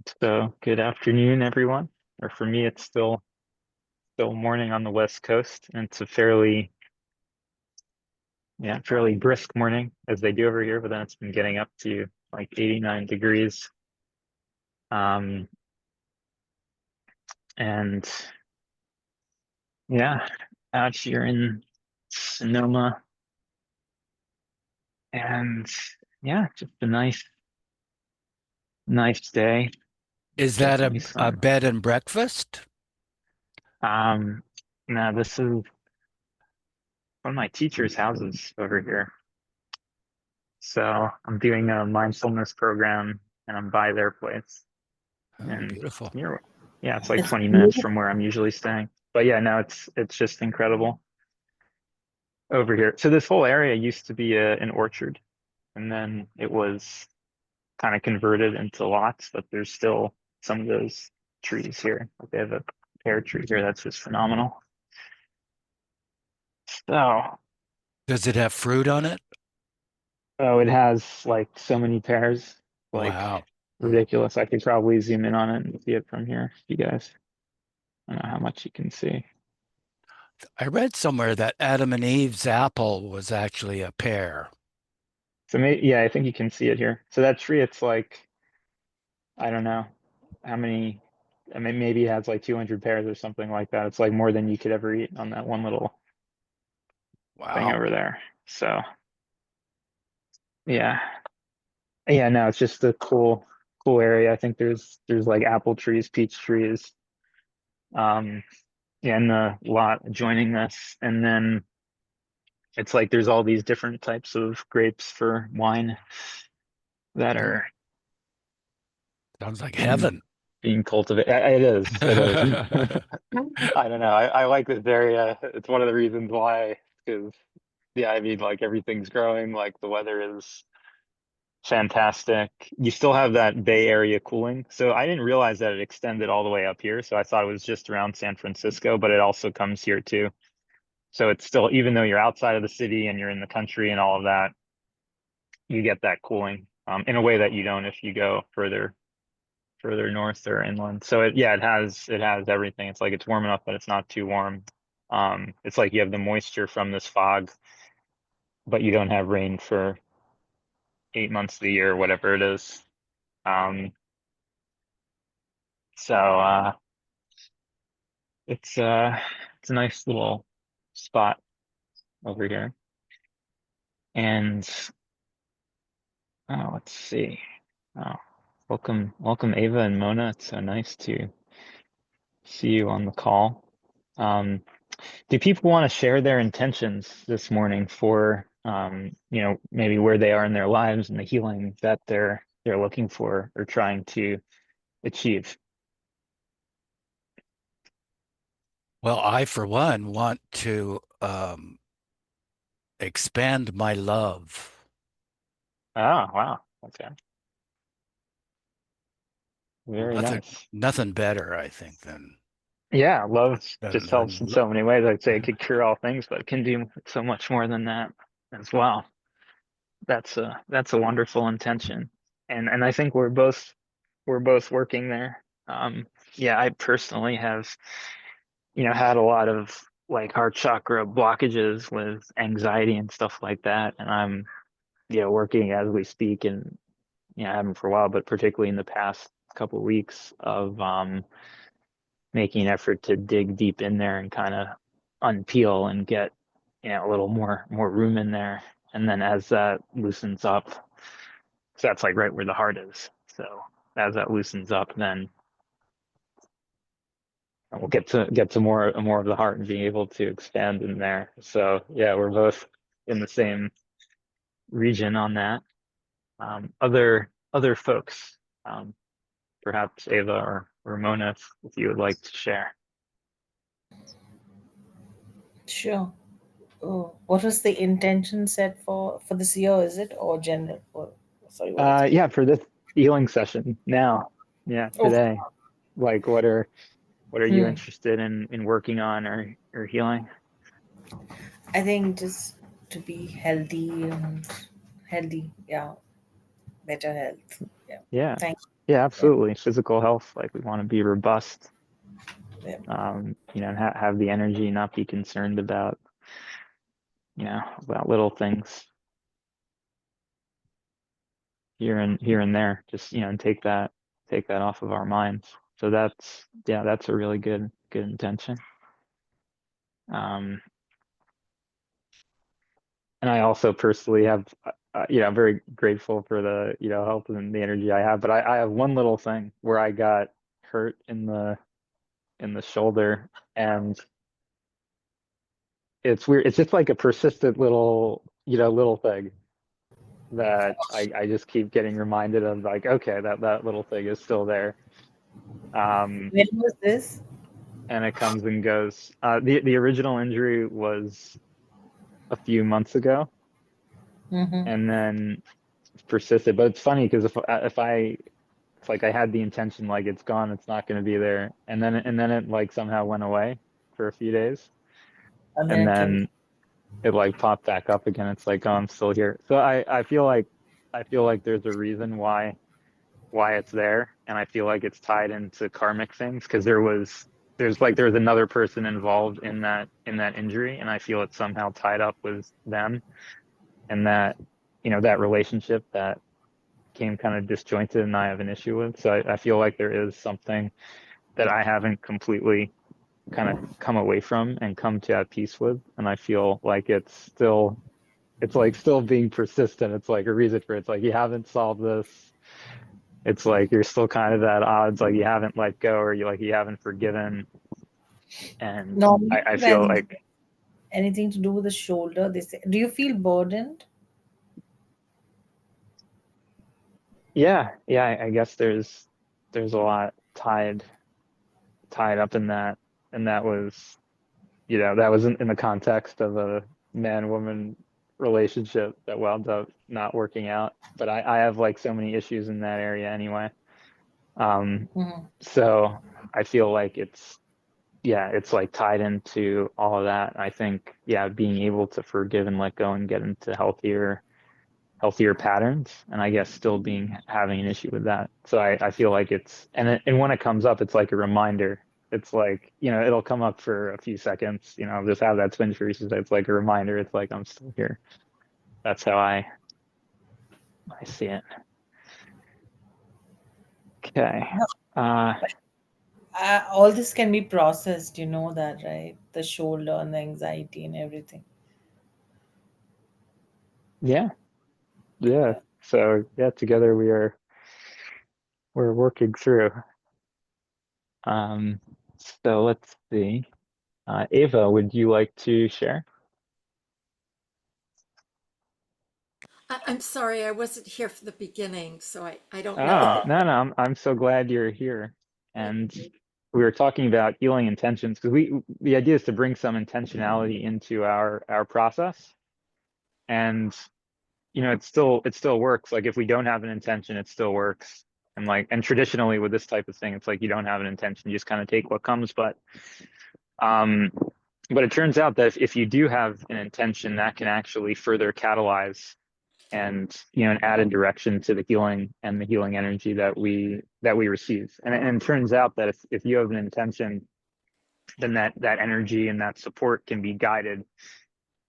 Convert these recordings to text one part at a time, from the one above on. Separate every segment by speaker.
Speaker 1: So good afternoon, everyone. Or for me, it's still morning on the West Coast, and it's a fairly brisk morning as they do over here. But then it's been getting up to like 89 degrees. Um, and yeah, out here in Sonoma, and yeah, just a nice day.
Speaker 2: Is that
Speaker 1: Definitely
Speaker 2: a
Speaker 1: sun.
Speaker 2: bed and breakfast?
Speaker 1: Um, Now this is one of my teacher's houses over here. So I'm doing a mindfulness program, and I'm by their place.
Speaker 2: Oh,
Speaker 1: And
Speaker 2: beautiful.
Speaker 1: you're yeah, it's like
Speaker 3: It's
Speaker 1: 20 minutes
Speaker 3: beautiful.
Speaker 1: from where I'm usually staying. But yeah, no, it's just incredible over here. So this whole area used to be an orchard, and then it was kind of converted into lots, but there's still some of those trees here. Like they have a pear tree here that's just phenomenal. So,
Speaker 2: Does it have fruit on it?
Speaker 1: oh, it has like so many pears, like
Speaker 2: Wow.
Speaker 1: ridiculous. I could probably zoom in on it and see it from here, if you guys. I don't know how much you can see.
Speaker 2: I read somewhere that Adam and Eve's apple was actually a pear.
Speaker 1: So yeah, I think you can see it here. So that tree, it's like I don't know how many. I mean, maybe it has like 200 pears or something like that. It's like more than you could ever eat on that one little thing
Speaker 2: Wow.
Speaker 1: over there. So yeah, yeah. No, it's just a cool area. I think there's like apple trees, peach trees, um, yeah, in the lot adjoining this, and then it's like there's all these different types of grapes for wine that
Speaker 2: Mm,
Speaker 1: are
Speaker 2: sounds like
Speaker 1: being
Speaker 2: heaven.
Speaker 1: being cultivated. It is. It is. I don't know. I like this area. It's one of the reasons why, because yeah, I mean, like everything's growing. Like the weather is fantastic. You still have that Bay Area cooling. So I didn't realize that it extended all the way up here. So I thought it was just around San Francisco, but it also comes here too. So it's still, even though you're outside of the city and you're in the country and all of that, you get that cooling in a way that you don't if you go further north or inland. So yeah, it has everything. It's like it's warm enough, but it's not too warm. It's like you have the moisture from this fog, but you don't have rain for 8 months of the year, whatever it is. Um, so it's it's a nice little spot over here. And let's see. Oh, welcome Ava and Mona. It's so nice to see you on the call. Um, Do people want to share their intentions this morning for, maybe where they are in their lives and the healing that they're looking for or trying to achieve?
Speaker 2: Well, I, for one, want to expand my love.
Speaker 1: Oh, wow. Okay. Very
Speaker 2: Nothing,
Speaker 1: nice.
Speaker 2: nothing better, I think,
Speaker 1: Yeah, love
Speaker 2: than,
Speaker 1: just helps
Speaker 2: than
Speaker 1: in so many ways. I'd say it could cure all things, but it can do so much more than that as well. That's a wonderful intention. And I think we're both working there. Yeah, I personally have had a lot of like heart chakra blockages with anxiety and stuff like that. And I'm, working as we speak and, I haven't for a while, but particularly in the past couple of weeks of making an effort to dig deep in there and kind of unpeel and get, a little more room in there. And then as that loosens up, so that's like right where the heart is. So as that loosens up, then we'll get to more of the heart and being able to expand in there. So yeah, we're both in the same region on that. Other folks, um, perhaps Ava or Ramona, if you would like to share.
Speaker 3: Sure. Oh, what was the intention set for this year? Is it or general? Or sorry, what is it?
Speaker 1: Yeah, for this healing session now, yeah,
Speaker 3: Okay.
Speaker 1: today. Like, what are you
Speaker 3: Hmm.
Speaker 1: interested in working on or healing?
Speaker 3: I think just to be healthy and healthy. Yeah, better health. Yeah.
Speaker 1: Yeah.
Speaker 3: Thank
Speaker 1: Yeah,
Speaker 3: you.
Speaker 1: absolutely. Physical health, like we want to be robust,
Speaker 3: Yeah.
Speaker 1: and have the energy, not be concerned about, about little things here and there. Just, and take that off of our minds. So that's a really good intention. Um, and I also personally have, very grateful for the, health and the energy I have. But I have one little thing where I got hurt in the shoulder, and it's weird. It's just like a persistent little thing that I just keep getting reminded of, like, okay, that little thing is still there. Um,
Speaker 3: When was this?
Speaker 1: and it comes and goes. The original injury was a few months ago,
Speaker 3: Mm-hmm.
Speaker 1: and then persisted. But it's funny because if it's like I had the intention, like it's gone, it's not going to be there, and then it like somehow went away for a few days,
Speaker 3: And
Speaker 1: and
Speaker 3: then it came.
Speaker 1: then it like popped back up again. It's like, oh, I'm still here. So I feel like there's a reason why it's there, and I feel like it's tied into karmic things because there was another person involved in that injury, and I feel it's somehow tied up with them, and that relationship that came kind of disjointed and I have an issue with. So I feel like there is something that I haven't completely kind of come away from and come to at peace with, and I feel like it's like still being persistent. It's like a reason for it. It's like you haven't solved this. It's like you're still kind of at odds, like you haven't let go, or you haven't forgiven. And
Speaker 3: Normally,
Speaker 1: I feel
Speaker 3: when
Speaker 1: like,
Speaker 3: anything to do with the shoulder, they say, do you feel burdened?
Speaker 1: yeah, yeah, I guess there's a lot tied up in that. And that was in the context of a man-woman relationship that wound up not working out. But I have like so many issues in that area anyway. Um,
Speaker 3: Mm-hmm.
Speaker 1: so I feel like it's like tied into all of that. I think, yeah, being able to forgive and let go and get into healthier patterns, and I guess still having an issue with that. So I feel like and when it comes up, it's like a reminder. It's like, it'll come up for a few seconds, just have that twinge for you. It's like a reminder. It's like I'm still here. That's how I see it. Okay. Uh,
Speaker 3: All this can be processed, you know that, right? The shoulder and the anxiety and everything.
Speaker 1: yeah, yeah.
Speaker 3: Yeah.
Speaker 1: So yeah, together we're working through. Um, so let's see. Ava, would you like to share?
Speaker 4: I'm sorry, I wasn't here for the beginning, so I don't know.
Speaker 1: Oh, no, no, I'm so glad you're here. And we were talking about healing intentions because the idea is to bring some intentionality into our process. And it still works. Like if we don't have an intention, it still works. And traditionally with this type of thing, it's like you don't have an intention, you just kind of take what comes. Um, but it turns out that if you do have an intention, that can actually further catalyze and add a direction to the healing and the healing energy that we receive. And it turns out that if you have an intention, then that energy and that support can be guided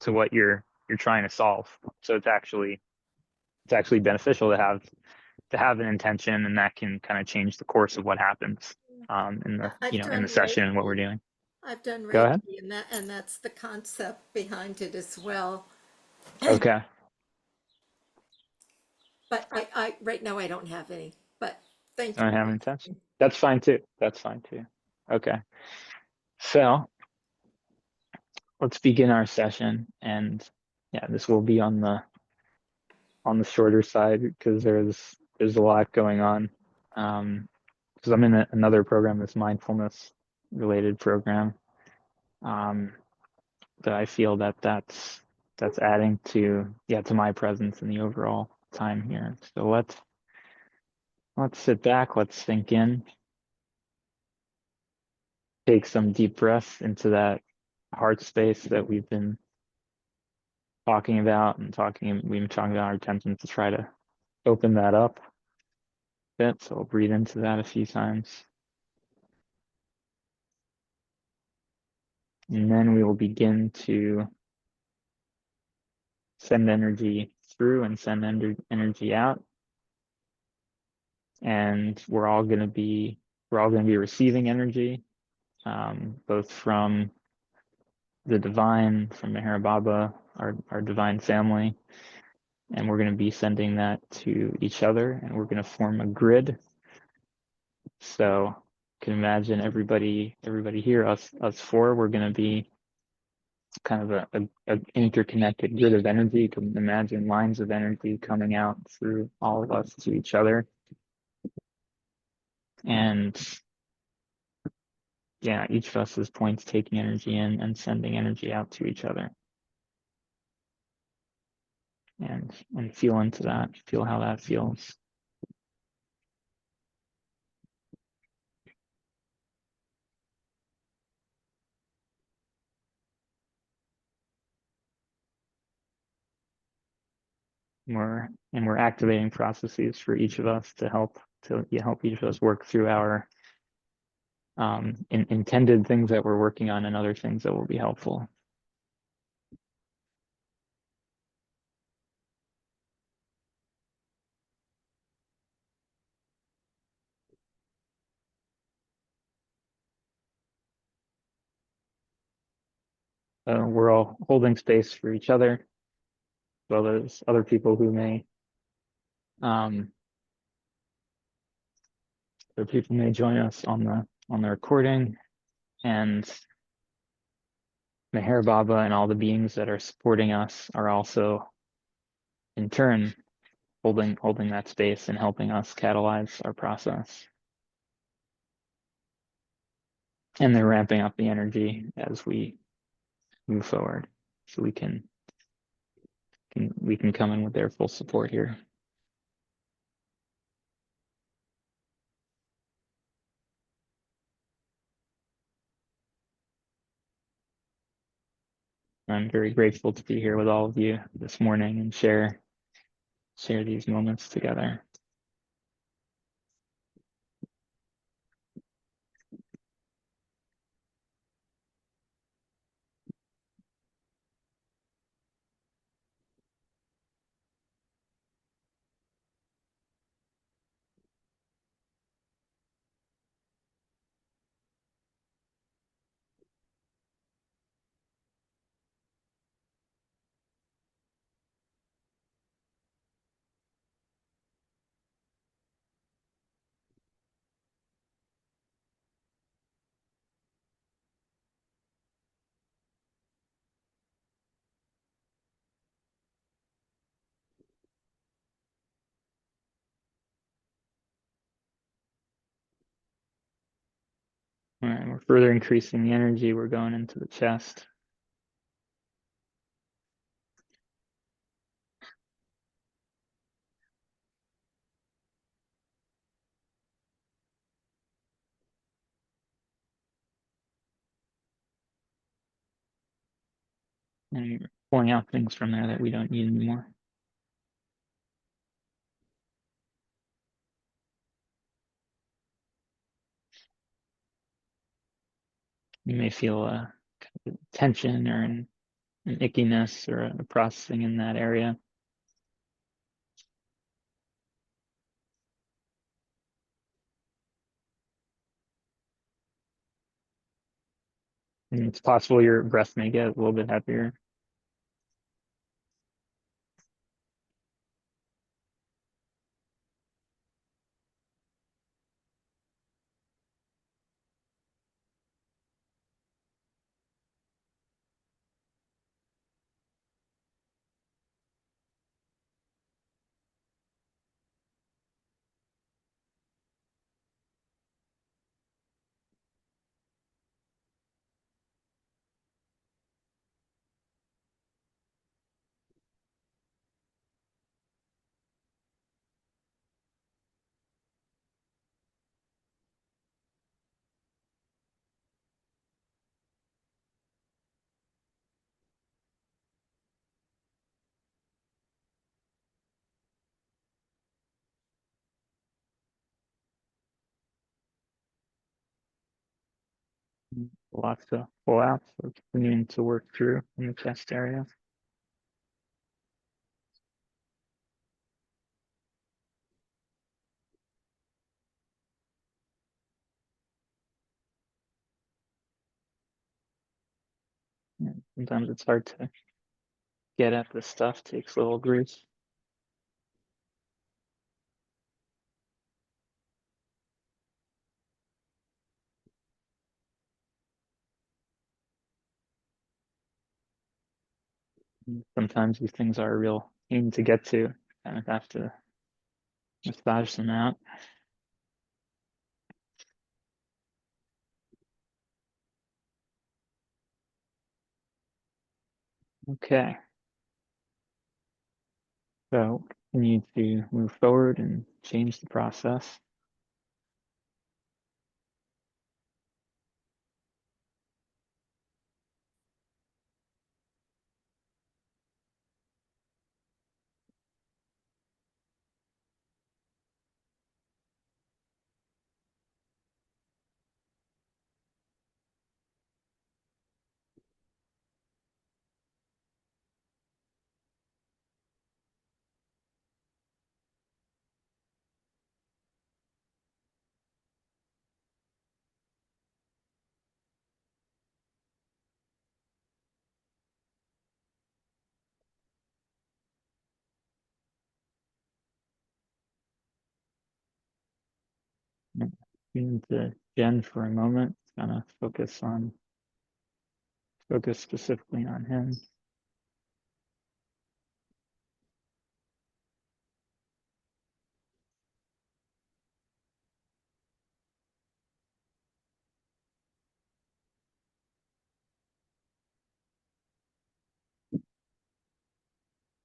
Speaker 1: to what you're trying to solve. So it's actually beneficial to have an intention, and that can kind of change the course of what happens in the
Speaker 4: I've
Speaker 1: in the
Speaker 4: done
Speaker 1: session and what we're
Speaker 4: Reiki.
Speaker 1: doing.
Speaker 4: I've done
Speaker 1: Go ahead.
Speaker 4: Reiki, and that's the concept behind it as well.
Speaker 1: Okay.
Speaker 4: But I right now I don't have any. But thank
Speaker 1: I
Speaker 4: you.
Speaker 1: don't have an intention. That's fine too. That's fine too. Okay. So let's begin our session. And yeah, this will be on the shorter side because there's a lot going on. Because I'm in another program, this mindfulness related program. Um, that I feel that's adding to my presence in the overall time here. So let's sit back, let's think in, take some deep breaths into that heart space that we've been talking about, we've been talking about our intention to try to open that up. bit, so I'll breathe into that a few times. And then we will begin to send energy through and send energy out. And we're all going to be receiving energy, both from the divine, from Meher Baba, our divine family, and we're going to be sending that to each other, and we're going to form a grid. So you can imagine everybody here, us four, we're going to be kind of an interconnected grid of energy. You can imagine lines of energy coming out through all of us to each other. And yeah, each of us is points taking energy in and sending energy out to each other. And feel into that, feel how that feels. We're activating processes for each of us to help each of us work through our intended things that we're working on and other things that will be helpful. We're all holding space for each other, as well as other people who may join us on the recording, and Meher Baba and all the beings that are supporting us are also in turn holding that space and helping us catalyze our process. And they're ramping up the energy as we move forward, so we can come in with their full support here. I'm very grateful to be here with all of you this morning and share these moments together. All right, we're further increasing the energy. We're going into the chest. And we're pulling out things from there that we don't need anymore. You may feel a tension or an ickiness or a processing in that area. And it's possible your breath may get a little bit heavier. Lots to pull out, so continuing to work through in the chest area. Yeah, sometimes it's hard to get at this stuff, takes a little grease. Sometimes these things are a real pain to get to. Kind of have to massage them out. Okay. So continue to move forward and change the process. Tune to Jen for a moment. Kind of focus specifically on him.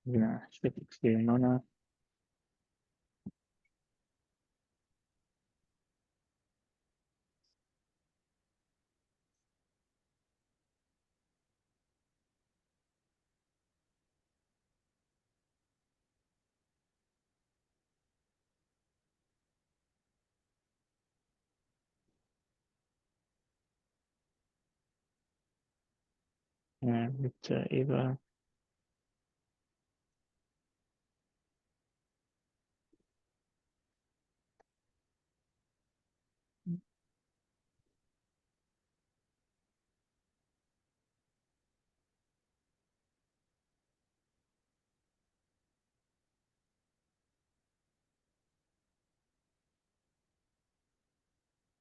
Speaker 1: I'm gonna shift to Mona. And move to Ava.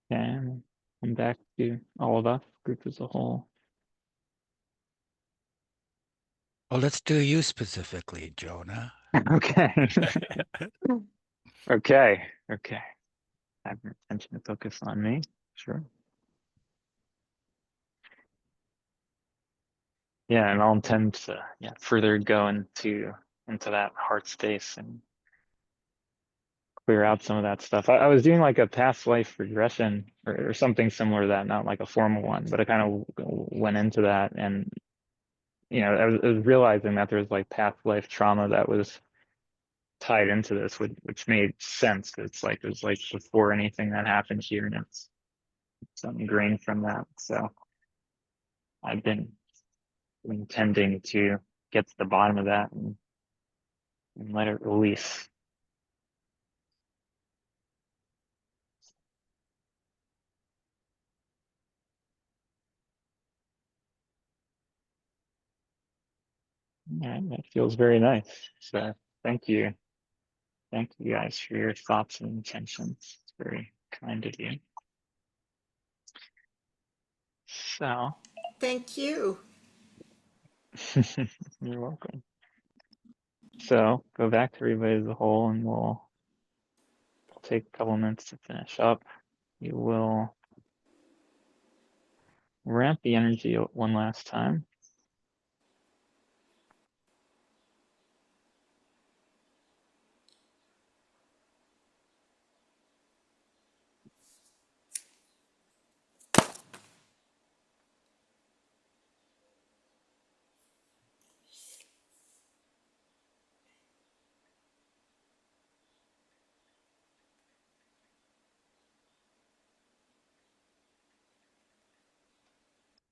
Speaker 1: And come back to all of us, group as a whole.
Speaker 2: Well, let's do you specifically, Jonah.
Speaker 1: Okay. Okay. Okay. Have your attention to focus on me. Sure. Yeah, and I'll intend to further go into that heart space and clear out some of that stuff. I was doing like a past life regression or something similar to that, not like a formal one, but I kind of went into that, and I was realizing that there was like past life trauma that was tied into this, which made sense. It was like before anything that happened here, and it's ingrained from that. So I've been intending to get to the bottom of that and let it release. Yeah, that feels very nice. So thank you. Thank you guys for your thoughts and intentions. It's very kind of you. So
Speaker 4: Thank you.
Speaker 1: you're welcome. So go back to everybody as a whole, and we'll take a couple minutes to finish up. You will ramp the energy one last time.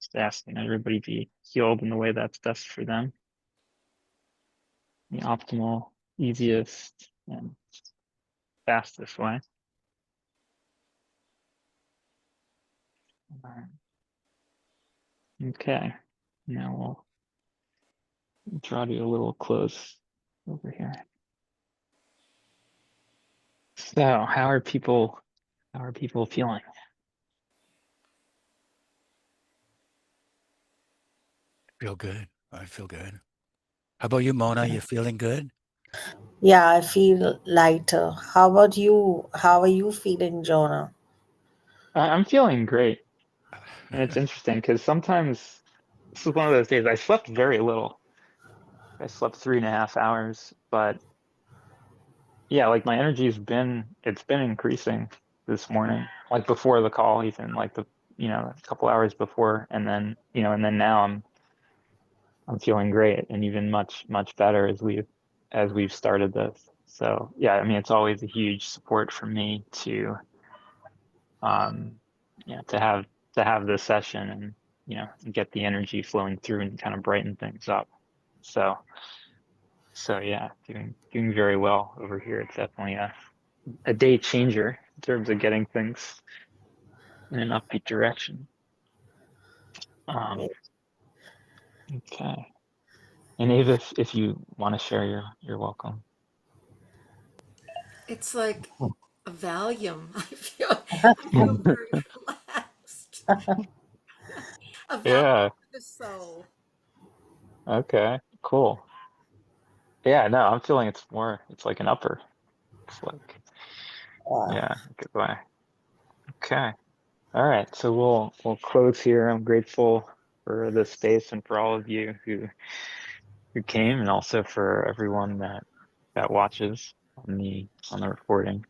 Speaker 1: Just asking everybody be healed in the way that's best for them. The optimal, easiest, and fastest way. Alright. Okay, now we'll draw to a little close over here. So, how are people feeling?
Speaker 2: Feel good. I feel good. How about you, Mona?
Speaker 1: Okay.
Speaker 2: You feeling good?
Speaker 3: Yeah, I feel lighter. How about you? How are you feeling, Jonah?
Speaker 1: I'm feeling great. And it's interesting because sometimes this is one of those days I slept very little. I slept 3.5 hours, but yeah, like my it's been increasing this morning, like before the call, even like a couple hours before, and then, and then now I'm feeling great and even much better as we've started this. So yeah, I mean, it's always a huge support for me to um to have this session and get the energy flowing through and kind of brighten things up. So yeah, doing very well over here. It's definitely a day changer in terms of getting things in an upbeat direction. Um, okay. And Ava, if you want to share, you're welcome.
Speaker 4: It's like a Valium. I feel very relaxed. A Valium
Speaker 1: Yeah.
Speaker 4: for the soul.
Speaker 1: Okay. Cool. Yeah. No, I'm feeling it's like an upper. It's like,
Speaker 3: Wow.
Speaker 1: yeah. Goodbye. Okay. All right. So we'll close here. I'm grateful for the space and for all of you who came, and also for everyone that watches on the recording.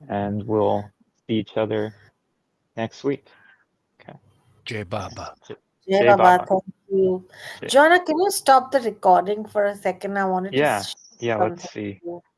Speaker 1: And we'll see each other next week. Okay.
Speaker 2: Jay Baba.
Speaker 3: Jai
Speaker 1: Jay
Speaker 3: Baba,
Speaker 1: Baba.
Speaker 3: thank you.
Speaker 1: Jay.
Speaker 3: Jonah, can you stop the recording for a second? I wanted to
Speaker 1: Yeah.
Speaker 3: share
Speaker 1: Yeah. Let's
Speaker 3: something
Speaker 1: see.
Speaker 3: with you.